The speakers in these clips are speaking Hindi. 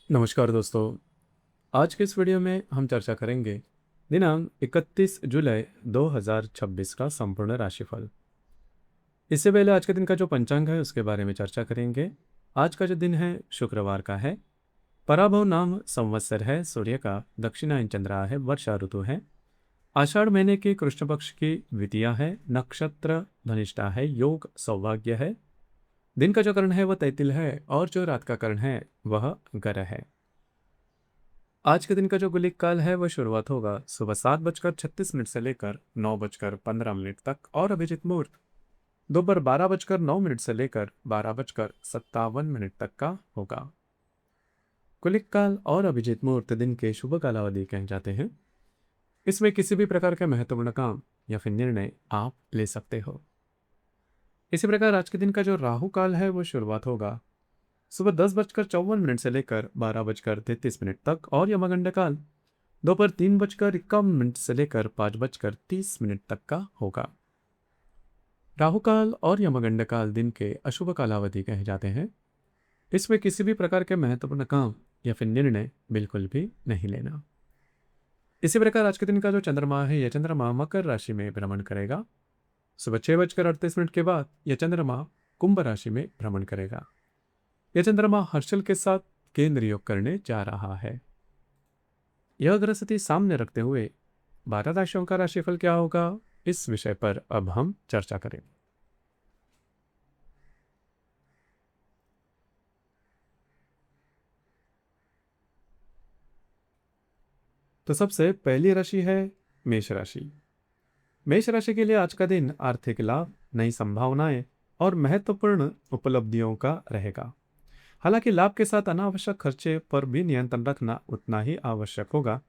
नमस्कार दोस्तों। आज के इस वीडियो में हम चर्चा करेंगे दिनांक 31 जुलाई 2026 का संपूर्ण राशिफल। इससे पहले आज के दिन का जो पंचांग है उसके बारे में चर्चा करेंगे। आज का जो दिन है शुक्रवार का है। पराभव नाम संवत्सर है, सूर्य का दक्षिणायन चंद्र है, वर्षा ऋतु है। आषाढ़ महीने की कृष्ण पक्ष की द्वितीया है, नक्षत्र धनिष्ठा है, योग सौभाग्य है। दिन का जो करण है वह तैतिल है और जो रात का करण है वह ग्रह है। आज के दिन का जो गुलिक काल है वह शुरुआत होगा सुबह 7:36 से लेकर 9:15 तक और अभिजित मुहूर्त दोपहर 12:09 से लेकर 12:57 तक का होगा। गुलिक काल और अभिजित मुहूर्त दिन के शुभ कालावधि कहे जाते हैं। इसमें किसी भी प्रकार का महत्वपूर्ण काम या फिर निर्णय आप ले सकते हो। इसी प्रकार आज के दिन का जो राहु काल है वो शुरुआत होगा सुबह 10:54 से लेकर 12:33 तक और यमगंड काल दोपहर 3:51 से लेकर 5:30 तक का होगा। राहु काल और यमगंड काल दिन के अशुभ कालावधि कहे जाते हैं। इसमें किसी भी प्रकार के महत्वपूर्ण काम या फिर निर्णय बिल्कुल भी नहीं लेना। इसी प्रकार आज के दिन का जो चंद्रमा है यह चंद्रमा मकर राशि में भ्रमण करेगा। सुबह 6:38 के बाद यह चंद्रमा कुंभ राशि में भ्रमण करेगा। यह चंद्रमा हर्षल के साथ केंद्र योग करने जा रहा है। यह ग्रह स्थिति सामने रखते हुए 12 राशियों का राशिफल क्या होगा, इस विषय पर अब हम चर्चा करें। तो सबसे पहली राशि है मेष राशि। मेष राशि के लिए आज का दिन आर्थिक लाभ, नई संभावनाएं और महत्वपूर्ण उपलब्धियों का रहेगा। हालांकि लाभ के साथ अनावश्यक खर्चे पर भी नियंत्रण रखना उतना ही आवश्यक होगा।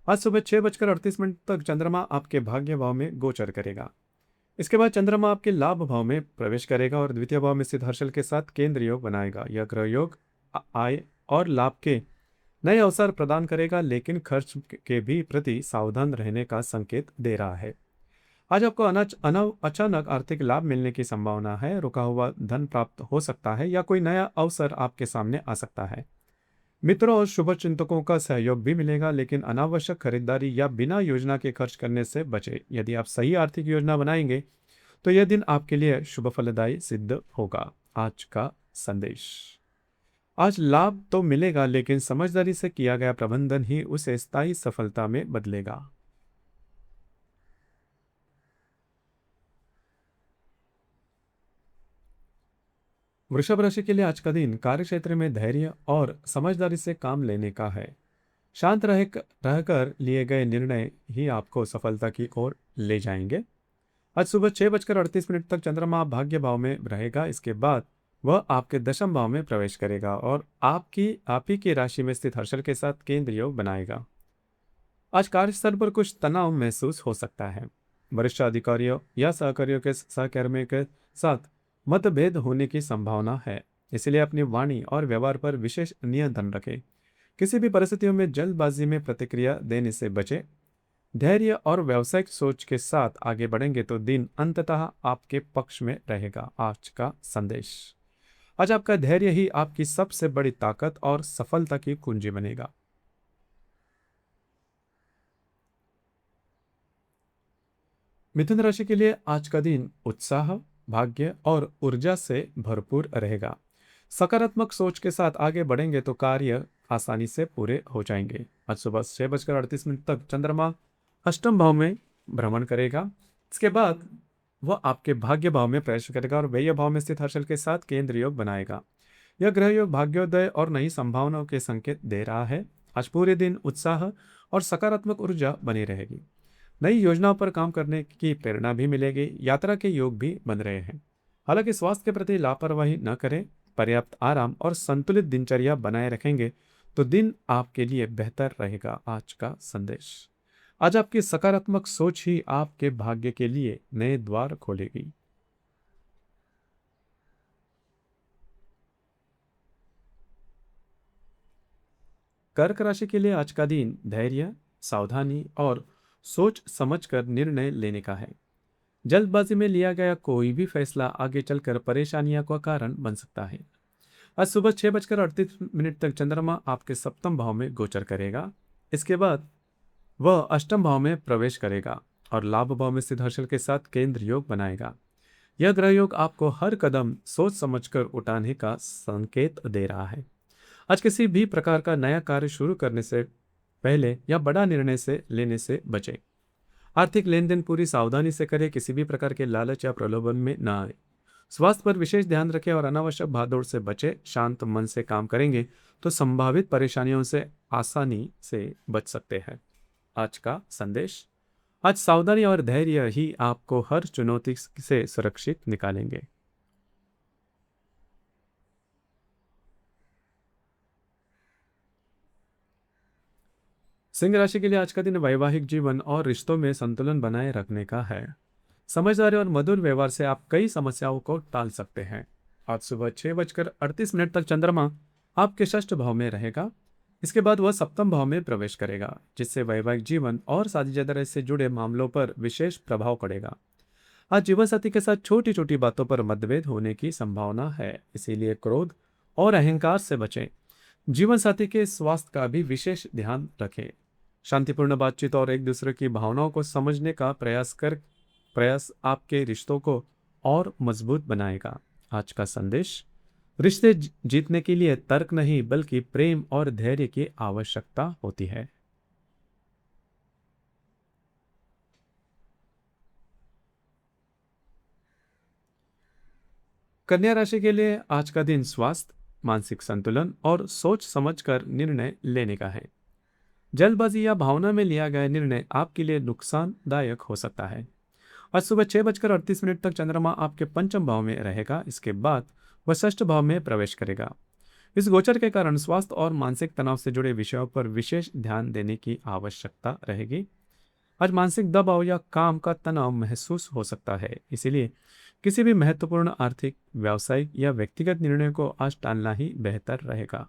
आज सुबह 6:38 तक चंद्रमा आपके भाग्य भाव में गोचर करेगा। इसके बाद चंद्रमा आपके लाभ भाव में प्रवेश करेगा और द्वितीय भाव में स्थित हर्षल के साथ केंद्र योग बनाएगा। यह ग्रह योग आय और लाभ के नए अवसर प्रदान करेगा, लेकिन खर्च के भी प्रति सावधान रहने का संकेत दे रहा है। आज आपको अचानक आर्थिक लाभ मिलने की संभावना है। रुका हुआ धन प्राप्त हो सकता है या कोई नया अवसर आपके सामने आ सकता है। मित्रों और शुभ चिंतकों का सहयोग भी मिलेगा, लेकिन अनावश्यक खरीदारी या बिना योजना के खर्च करने से बचें। यदि आप सही आर्थिक योजना बनाएंगे तो यह दिन आपके लिए शुभ फलदायी सिद्ध होगा। आज का संदेश। आज लाभ तो मिलेगा, लेकिन समझदारी से किया गया प्रबंधन ही उसे स्थायी सफलता में बदलेगा। वृषभ राशि के लिए आज का दिन कार्यक्षेत्र में धैर्य और समझदारी से काम लेने का है। शांत रहकर लिए गए निर्णय ही आपको सफलता की ओर ले जाएंगे। आज सुबह 6:38 तक चंद्रमा भाग्य भाव में रहेगा। इसके बाद वह आपके दशम भाव में प्रवेश करेगा और आप ही की राशि में स्थित हर्षल के साथ केंद्र योग बनाएगा। आज कार्यस्थल पर कुछ तनाव महसूस हो सकता है। वरिष्ठ अधिकारियों या सहकर्मियों के साथ मतभेद होने की संभावना है, इसलिए अपनी वाणी और व्यवहार पर विशेष नियंत्रण रखें। किसी भी परिस्थितियों में जल्दबाजी में प्रतिक्रिया देने से बचें। धैर्य और व्यावसायिक सोच के साथ आगे बढ़ेंगे तो दिन अंततः आपके पक्ष में रहेगा। आज का संदेश। आज आपका धैर्य ही आपकी सबसे बड़ी ताकत और सफलता की कुंजी बनेगा। मिथुन राशि के लिए आज का दिन उत्साह, भाग्य और ऊर्जा से भरपूर रहेगा। सकारात्मक सोच के साथ आगे बढ़ेंगे तो कार्य आसानी से पूरे हो जाएंगे। आज सुबह 6:38 तक चंद्रमा अष्टम भाव में भ्रमण करेगा। इसके बाद वह आपके भाग्य भाव में प्रवेश करेगा और व्यय भाव में स्थित हर्षल के साथ केंद्र योग बनाएगा। यह ग्रह योग भाग्योदय और नई संभावनाओं के संकेत दे रहा है। आज पूरे दिन उत्साह और सकारात्मक ऊर्जा बनी रहेगी। नई योजनाओं पर काम करने की प्रेरणा भी मिलेगी। यात्रा के योग भी बन रहे हैं। हालांकि स्वास्थ्य के प्रति लापरवाही न करें। पर्याप्त आराम और संतुलित दिनचर्या बनाए रखेंगे तो दिन आपके लिए बेहतर रहेगा। आज का संदेश। आज आपकी सकारात्मक सोच ही आपके भाग्य के लिए नए द्वार खोलेगी। कर्क राशि के लिए आज का दिन धैर्य, सावधानी और सोच समझकर निर्णय लेने का है। जल्दबाजी में लिया गया कोई भी फैसला आगे चलकर परेशानियों का कारण बन सकता है। आज सुबह 6:38 तक चंद्रमा आपके सप्तम भाव में गोचर करेगा। इसके बाद वह अष्टम भाव में प्रवेश करेगा और लाभ भाव में स्थित हर्षल के साथ केंद्र योग बनाएगा। यह ग्रह योग आपको हर कदम सोच समझकर उठाने का संकेत दे रहा है। आज किसी भी प्रकार का नया कार्य शुरू करने से पहले या बड़ा निर्णय से लेने से बचें। आर्थिक लेन देन पूरी सावधानी से करें, किसी भी प्रकार के लालच या प्रलोभन में न आए। स्वास्थ्य पर विशेष ध्यान रखें और अनावश्यक भागदौड़ से बचें। शांत मन से काम करेंगे तो संभावित परेशानियों से आसानी से बच सकते हैं। आज का संदेश, आज सावधानी और धैर्य ही आपको हर चुनौती से सुरक्षित निकालेंगे। सिंह राशि के लिए आज का दिन वैवाहिक जीवन और रिश्तों में संतुलन बनाए रखने का है। समझदारी और मधुर व्यवहार से आप कई समस्याओं को टाल सकते हैं। आज सुबह 6:38 तक चंद्रमा आपके षष्ठ भाव में रहेगा। इसके बाद वह सप्तम भाव में प्रवेश करेगा, जिससे वैवाहिक जीवन और साझेदारी से जुड़े मामलों पर विशेष प्रभाव पड़ेगा। आज जीवन साथी के साथ छोटी छोटी बातों पर मतभेद होने की संभावना है, इसीलिए क्रोध और अहंकार से बचें। जीवन साथी के स्वास्थ्य का भी विशेष ध्यान रखें। शांतिपूर्ण बातचीत और एक दूसरे की भावनाओं को समझने का प्रयास आपके रिश्तों को और मजबूत बनाएगा। आज का संदेश, रिश्ते जीतने के लिए तर्क नहीं बल्कि प्रेम और धैर्य की आवश्यकता होती है। कन्या राशि के लिए आज का दिन स्वास्थ्य, मानसिक संतुलन और सोच समझकर निर्णय लेने का है। जल्दबाजी या भावना में लिया गया निर्णय आपके लिए नुकसानदायक हो सकता है। आज सुबह 6:38 तक चंद्रमा आपके पंचम भाव में रहेगा। इसके बाद वह षष्ठ भाव में प्रवेश करेगा। इस गोचर के कारण स्वास्थ्य और मानसिक तनाव से जुड़े विषयों पर विशेष ध्यान देने की आवश्यकता रहेगी। आज मानसिक दबाव या काम का तनाव महसूस हो सकता है, इसीलिए किसी भी महत्वपूर्ण आर्थिक, व्यावसायिक या व्यक्तिगत निर्णय को आज टालना ही बेहतर रहेगा।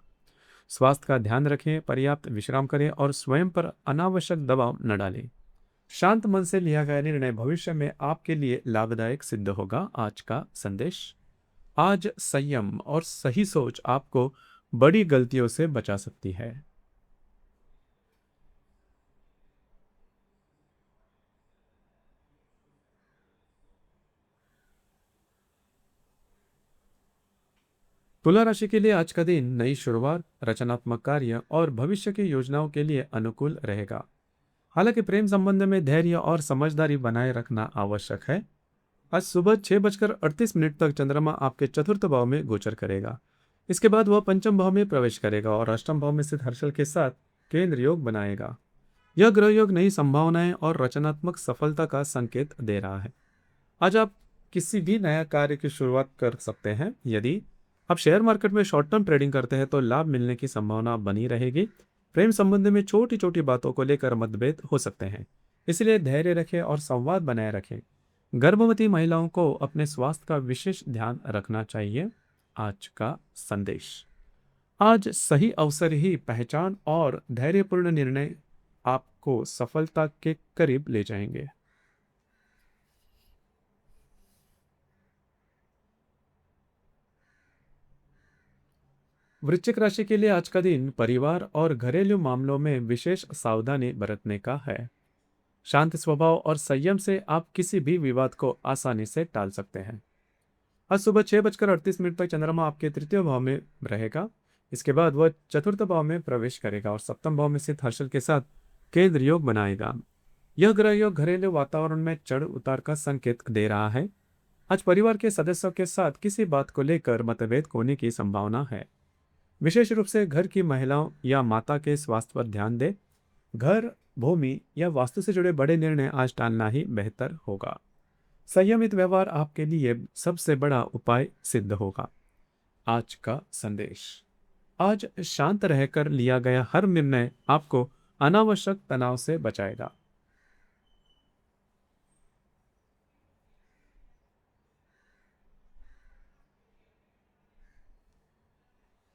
स्वास्थ्य का ध्यान रखें, पर्याप्त विश्राम करें और स्वयं पर अनावश्यक दबाव न डालें। शांत मन से लिया गया निर्णय भविष्य में आपके लिए लाभदायक सिद्ध होगा। आज का संदेश, आज संयम और सही सोच आपको बड़ी गलतियों से बचा सकती है। तुला राशि के लिए आज का दिन नई शुरुआत, रचनात्मक कार्य और भविष्य की योजनाओं के लिए अनुकूल रहेगा। हालांकि प्रेम संबंध में धैर्य और समझदारी बनाए रखना आवश्यक है। आज सुबह 6:38 तक चंद्रमा आपके चतुर्थ भाव में गोचर करेगा। इसके बाद वह पंचम भाव में प्रवेश करेगा और अष्टम भाव में स्थित हर्षल के साथ केंद्र योग बनाएगा। यह ग्रह योग नई संभावनाएं और रचनात्मक सफलता का संकेत दे रहा है। आज आप किसी भी नया कार्य की शुरुआत कर सकते हैं। यदि आप शेयर मार्केट में शॉर्ट टर्म ट्रेडिंग करते हैं तो लाभ मिलने की संभावना बनी रहेगी। प्रेम संबंध में छोटी छोटी बातों को लेकर मतभेद हो सकते हैं, इसलिए धैर्य रखें और संवाद बनाए रखें। गर्भवती महिलाओं को अपने स्वास्थ्य का विशेष ध्यान रखना चाहिए। आज का संदेश, आज सही अवसर ही पहचान और धैर्यपूर्ण निर्णय आपको सफलता के करीब ले जाएंगे। वृश्चिक राशि के लिए आज का दिन परिवार और घरेलू मामलों में विशेष सावधानी बरतने का है। शांत स्वभाव और संयम से आप किसी भी विवाद को आसानी से टाल सकते हैं। आज सुबह 6:38 तक चंद्रमा आपके तृतीय भाव में रहेगा। इसके बाद वह चतुर्थ भाव में प्रवेश करेगा और सप्तम भाव में स्थित हर्षल के साथ केंद्र योग बनाएगा। यह ग्रह योग घरेलू वातावरण में चढ़ उतार का संकेत दे रहा है। आज परिवार के सदस्यों के साथ किसी बात को लेकर मतभेद होने की संभावना है। विशेष रूप से घर की महिलाओं या माता के स्वास्थ्य पर ध्यान दें। घर, भूमि या वास्तु से जुड़े बड़े निर्णय आज टालना ही बेहतर होगा। संयमित व्यवहार आपके लिए सबसे बड़ा उपाय सिद्ध होगा। आज का संदेश, आज शांत रहकर लिया गया हर निर्णय आपको अनावश्यक तनाव से बचाएगा।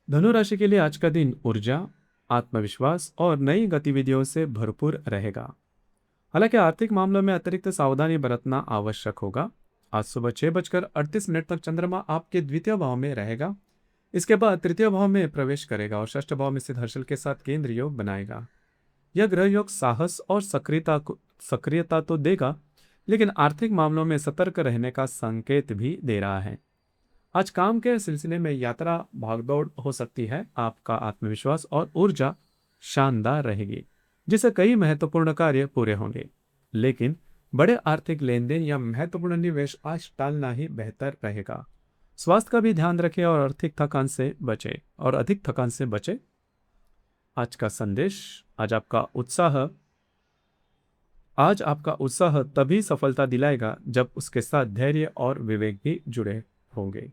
धनु राशि के लिए आज का दिन ऊर्जा, आत्मविश्वास और नई गतिविधियों से भरपूर रहेगा। हालांकि आर्थिक मामलों में अतिरिक्त सावधानी बरतना आवश्यक होगा। आज सुबह 6:38 तक चंद्रमा आपके द्वितीय भाव में रहेगा। इसके बाद तृतीय भाव में प्रवेश करेगा और षष्ठ भाव में स्थित हर्षल के साथ केंद्र योग बनाएगा। यह ग्रह योग साहस और सक्रियता तो देगा, लेकिन आर्थिक मामलों में सतर्क रहने का संकेत भी दे रहा है। आज काम के सिलसिले में यात्रा भागदौड़ हो सकती है। आपका आत्मविश्वास और ऊर्जा शानदार रहेगी, जिससे कई महत्वपूर्ण कार्य पूरे होंगे। लेकिन बड़े आर्थिक लेन देन या महत्वपूर्ण निवेश आज टालना ही बेहतर रहेगा। स्वास्थ्य का भी ध्यान रखें और अधिक थकान से बचे। आज का संदेश, आज आपका उत्साह तभी सफलता दिलाएगा जब उसके साथ धैर्य और विवेक भी जुड़े होंगे।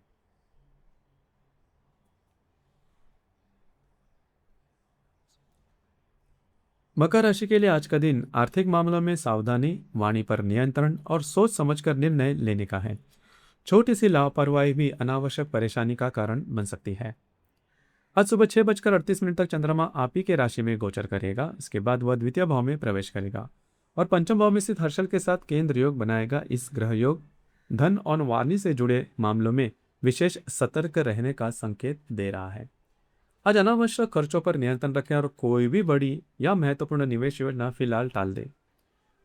मकर राशि के लिए आज का दिन आर्थिक मामलों में सावधानी, वाणी पर नियंत्रण और सोच समझकर निर्णय लेने का है। छोटी सी लापरवाही भी अनावश्यक परेशानी का कारण बन सकती है। आज सुबह 6:38 तक चंद्रमा आप ही के राशि में गोचर करेगा। इसके बाद वह द्वितीय भाव में प्रवेश करेगा और पंचम भाव में स्थित हर्षल के साथ केंद्र योग बनाएगा। इस ग्रह योग धन और वाणी से जुड़े मामलों में विशेष सतर्क रहने का संकेत दे रहा है। आज अनावश्यक खर्चों पर नियंत्रण रखें और कोई भी बड़ी या महत्वपूर्ण निवेश योजना फिलहाल टाल दें।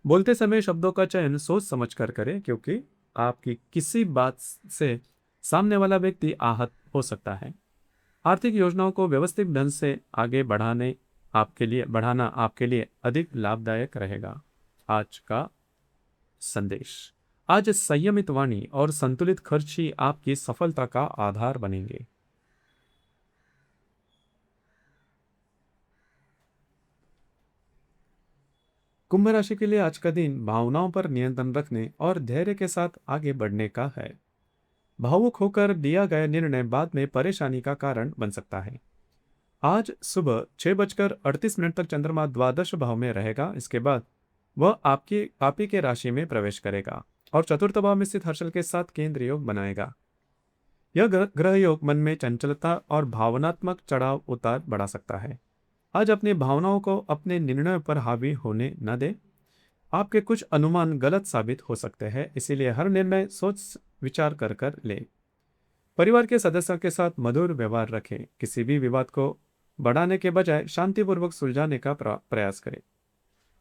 बोलते समय शब्दों का चयन सोच समझकर करें, क्योंकि आपकी किसी बात से सामने वाला व्यक्ति आहत हो सकता है। आर्थिक योजनाओं को व्यवस्थित ढंग से आगे बढ़ाना आपके लिए अधिक लाभदायक रहेगा। आज का संदेश, आज संयमित वाणी और संतुलित खर्च ही आपकी सफलता का आधार बनेंगे। कुंभ राशि के लिए आज का दिन भावनाओं पर नियंत्रण रखने और धैर्य के साथ आगे बढ़ने का है। भावुक होकर दिया गया निर्णय बाद में परेशानी का कारण बन सकता है। आज सुबह 6:38 तक चंद्रमा द्वादश भाव में रहेगा। इसके बाद वह आप ही के राशि में प्रवेश करेगा और चतुर्थ भाव में स्थित हर्षल के साथ केंद्र योग बनाएगा। यह ग्रह योग मन में चंचलता और भावनात्मक चढ़ाव उतार बढ़ा सकता है। आज अपनी भावनाओं को अपने निर्णय पर हावी होने न दें। आपके कुछ अनुमान गलत साबित हो सकते हैं, इसीलिए हर निर्णय सोच विचार कर ले। परिवार के सदस्यों के साथ मधुर व्यवहार रखें। किसी भी विवाद को बढ़ाने के बजाय शांतिपूर्वक सुलझाने का प्रयास करें।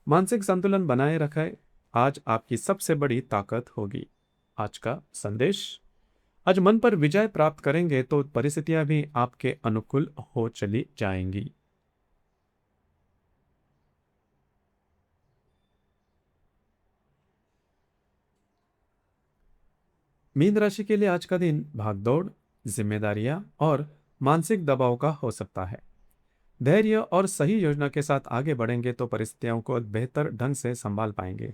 मानसिक संतुलन बनाए रखें, आज आपकी सबसे बड़ी ताकत होगी। आज का संदेश, आज मन पर विजय प्राप्त करेंगे तो परिस्थितियां भी आपके अनुकूल हो चली जाएंगी। मीन राशि के लिए आज का दिन भागदौड़, जिम्मेदारियां और मानसिक दबाव का हो सकता है। धैर्य और सही योजना के साथ आगे बढ़ेंगे तो परिस्थितियों को बेहतर ढंग से संभाल पाएंगे।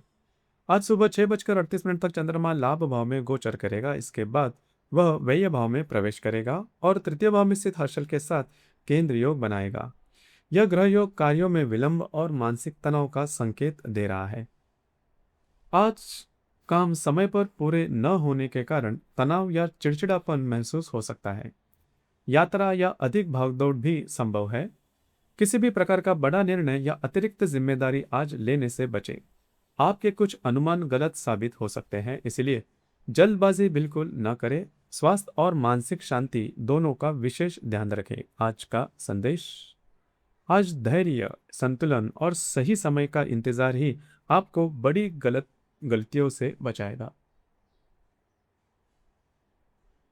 आज सुबह 6:38 तक चंद्रमा लाभ भाव में गोचर करेगा। इसके बाद वह व्यय भाव में प्रवेश करेगा और तृतीय भाव में स्थित हर्षल के साथ केंद्र योग बनाएगा। यह ग्रह योग कार्यों में विलंब और मानसिक तनाव का संकेत दे रहा है। आज काम समय पर पूरे न होने के कारण तनाव या चिड़चिड़ापन महसूस हो सकता है। यात्रा या अधिक भागदौड़ भी संभव है। किसी भी प्रकार का बड़ा निर्णय या अतिरिक्त जिम्मेदारी आज लेने से बचें। आपके कुछ अनुमान गलत साबित हो सकते हैं, इसलिए जल्दबाजी बिल्कुल न करें। स्वास्थ्य और मानसिक शांति दोनों का विशेष ध्यान रखें। आज का संदेश, आज धैर्य, संतुलन और सही समय का इंतजार ही आपको बड़ी गलतियों से बचाएगा।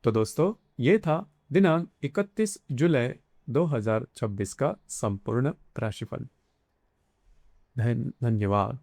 तो दोस्तों, ये था दिनांक 31 जुलाई 2026 का संपूर्ण राशिफल। धन्यवाद।